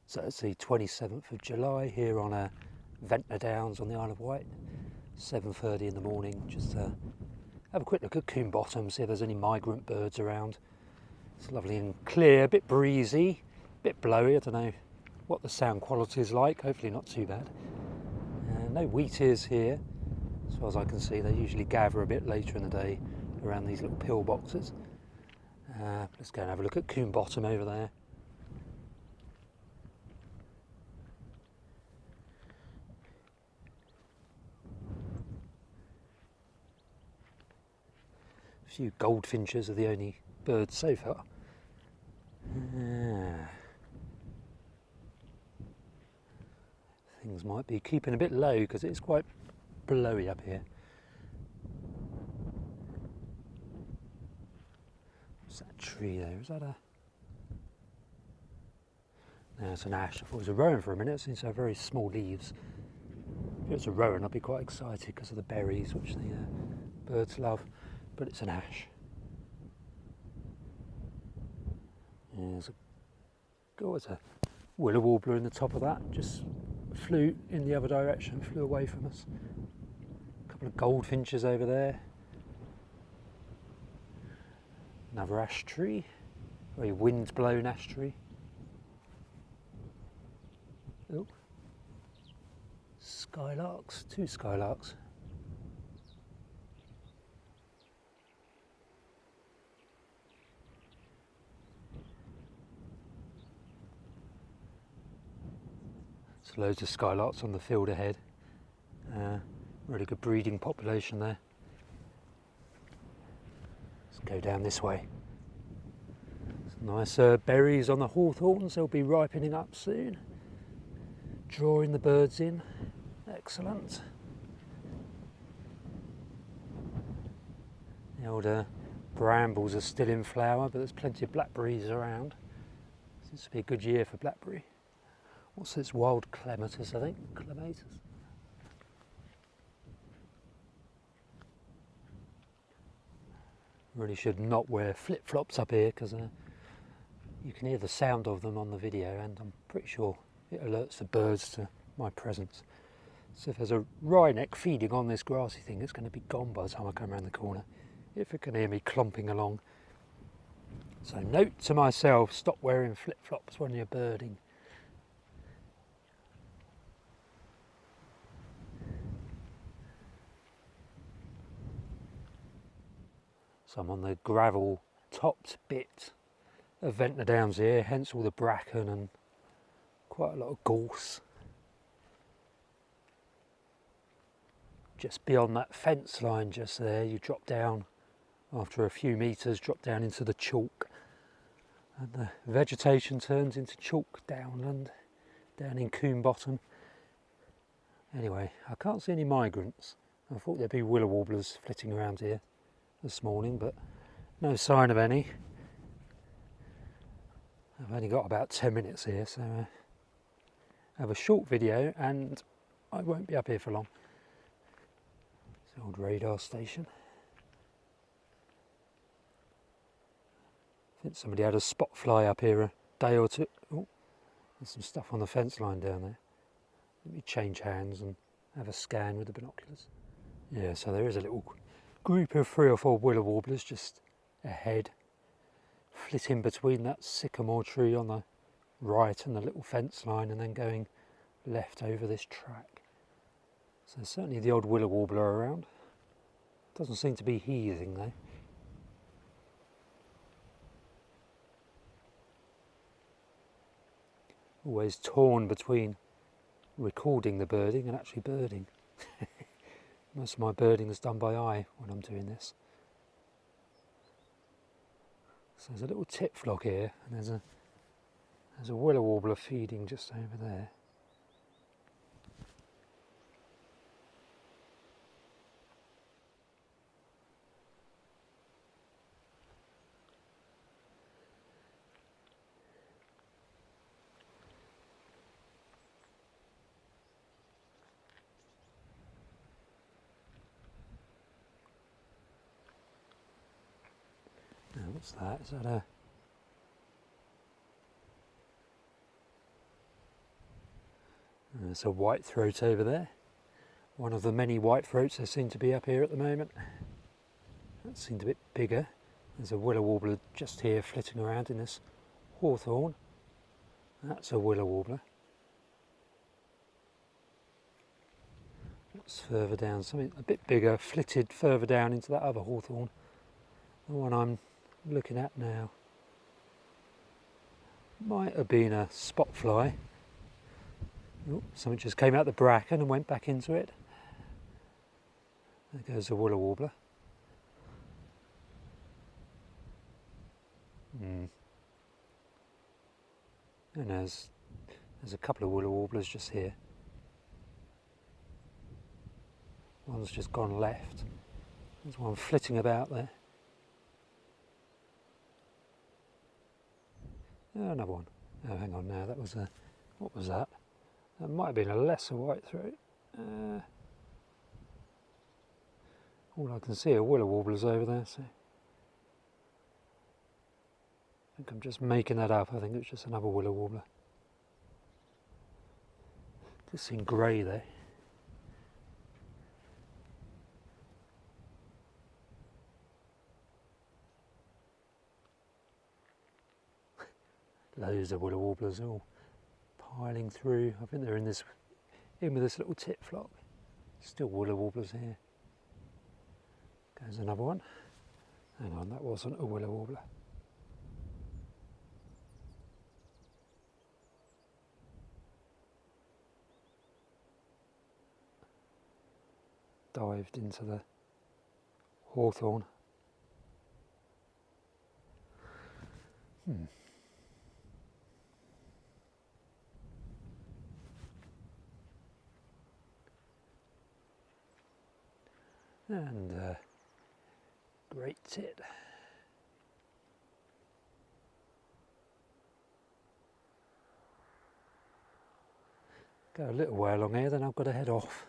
So it's the 27th of July here on Ventnor Downs on the Isle of Wight. 7:30 in the morning. Just have a quick look at Coombe Bottom, see if there's any migrant birds around. It's lovely and clear, a bit breezy, a bit blowy. I don't know what the sound quality is like, hopefully not too bad. No wheatears here, as far as I can see. They usually gather a bit later in the day around these little pillboxes. Let's go and have a look at Coombe Bottom over there. A few goldfinches are the only birds so far. Things might be keeping a bit low because it's quite blowy up here. What's that tree there? Is that a... No, it's an ash. I thought it was a rowan for a minute. It seems to have very small leaves. If it was a rowan, I'd be quite excited because of the berries, which the birds love. But it's an ash. There's a willow warbler in the top of that. Just flew in the other direction, flew away from us. A couple of goldfinches over there. Another ash tree, very wind-blown ash tree. Oh, skylarks, 2 skylarks. There's loads of skylarks on the field ahead. Really good breeding population there. Let's go down this way. Some nice berries on the hawthorns, they'll be ripening up soon. Drawing the birds in, excellent. The old brambles are still in flower, but there's plenty of blackberries around. Seems to be a good year for blackberry. What's this? Wild clematis, I think. Clematis. Really should not wear flip-flops up here because you can hear the sound of them on the video, and I'm pretty sure it alerts the birds to my presence. So if there's a wryneck feeding on this grassy thing, it's going to be gone by the time I come around the corner, if it can hear me clomping along. So note to myself, stop wearing flip-flops when you're birding. So I'm on the gravel topped bit of Ventnor Downs here, hence all the bracken and quite a lot of gorse. Just beyond that fence line just there, you drop down after a few metres, drop down into the chalk, and the vegetation turns into chalk downland down in Coombe Bottom. Anyway, I can't see any migrants. I thought there'd be willow warblers flitting around here this morning, but no sign of any. I've only got about 10 minutes here, so I have a short video and I won't be up here for long. It's the old radar station. I think somebody had a spot fly up here a day or two. Oh, there's some stuff on the fence line down there. Let me change hands and have a scan with the binoculars. Yeah, so there is a little group of 3 or 4 willow warblers just ahead, flitting between that sycamore tree on the right and the little fence line, and then going left over this track. So certainly the odd willow warbler around. Doesn't seem to be heathing though. Always torn between recording the birding and actually birding. Most of my birding is done by eye when I'm doing this. So there's a little tit flock here, and there's a willow warbler feeding just over there. Now, what's that? Is that a... There's a white throat over there. One of the many white throats there seem to be up here at the moment. That seemed a bit bigger. There's a willow warbler just here flitting around in this hawthorn. That's a willow warbler. That's further down, something a bit bigger, flitted further down into that other hawthorn. The one I'm looking at now. Might have been a spot fly. Oh, something just came out the bracken and went back into it. There goes a willow warbler. And there's a couple of willow warblers just here. One's just gone left. There's one flitting about there. Oh, another one. Oh, hang on now, that was a... what was that? That might have been a lesser white throat. All I can see are willow warblers over there, so... I think I'm just making that up. I think it's just another willow warbler. Just in grey there. Loads of willow warblers all piling through. I think they're in with this little tit flock. Still willow warblers here. Goes another one. Hang on, that wasn't a willow warbler. Dived into the hawthorn. And great tit. Go a little way along here, then I've got to head off.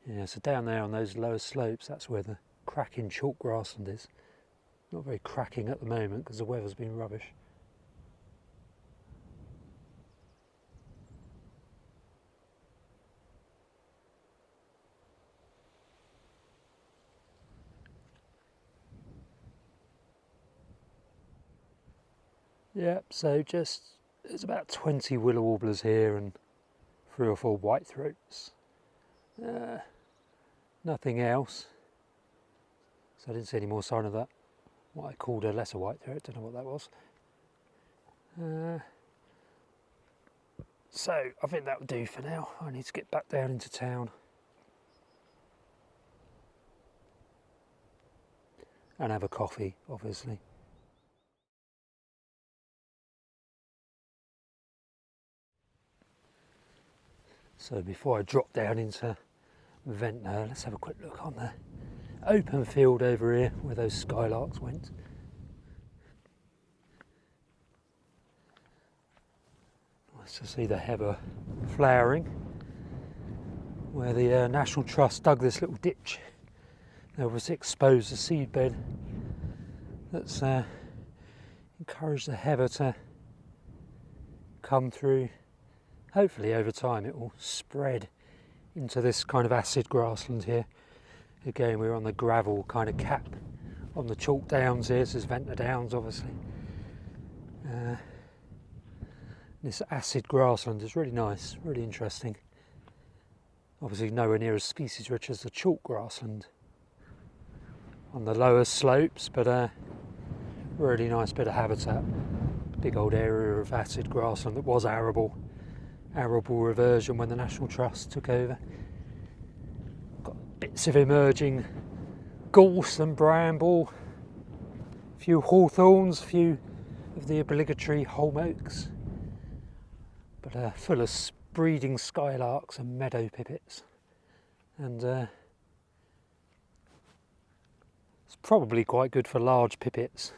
Yeah, so down there on those lower slopes, that's where the cracking chalk grassland is. Not very cracking at the moment because the weather's been rubbish. Yep, so there's about 20 willow warblers here and 3 or 4 white throats. Nothing else. So I didn't see any more sign of that. What I called a lesser white throat, don't know what that was. So I think that will do for now. I need to get back down into town. And have a coffee, obviously. So before I drop down into Ventnor, let's have a quick look on the open field over here where those skylarks went. Nice to see the heather flowering where the National Trust dug this little ditch. They obviously exposed the seedbed that's encouraged the heather to come through. Hopefully over time it will spread into this kind of acid grassland here. Again, we're on the gravel kind of cap on the chalk downs here. This is Ventnor Downs, obviously. This acid grassland is really nice, really interesting. Obviously nowhere near as species rich as the chalk grassland on the lower slopes, but really nice bit of habitat. Big old area of acid grassland that was arable reversion when the National Trust took over. Got bits of emerging gorse and bramble, a few hawthorns, a few of the obligatory holm oaks, but full of breeding skylarks and meadow pipits. And it's probably quite good for large pipits.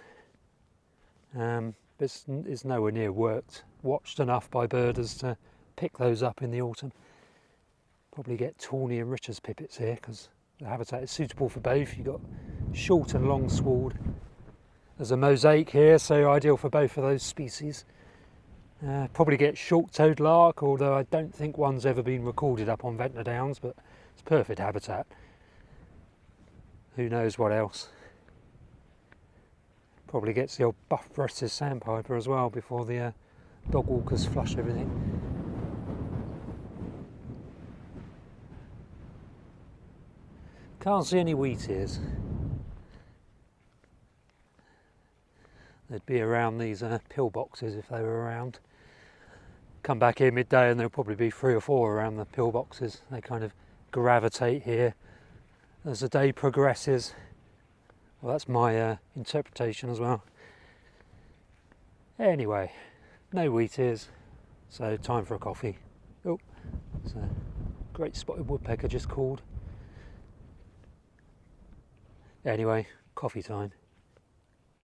But it's nowhere near watched enough by birders to pick those up in the autumn. Probably get tawny and Richard's pipits here because the habitat is suitable for both. You've got short and long sward There's a mosaic here, so ideal for both of those species. Probably get short-toed lark, although I don't think one's ever been recorded up on Ventnor Downs, but it's perfect habitat. Who knows what else. Probably gets the old buff-breasted sandpiper as well before the dog walkers flush everything. Can't see any wheatears. They'd be around these pillboxes if they were around. Come back here midday and there'll probably be 3 or 4 around the pillboxes. They kind of gravitate here as the day progresses. Well, that's my interpretation as well. Anyway, no wheatears, so time for a coffee. Oh, it's a great spotted woodpecker just called. Anyway, coffee time.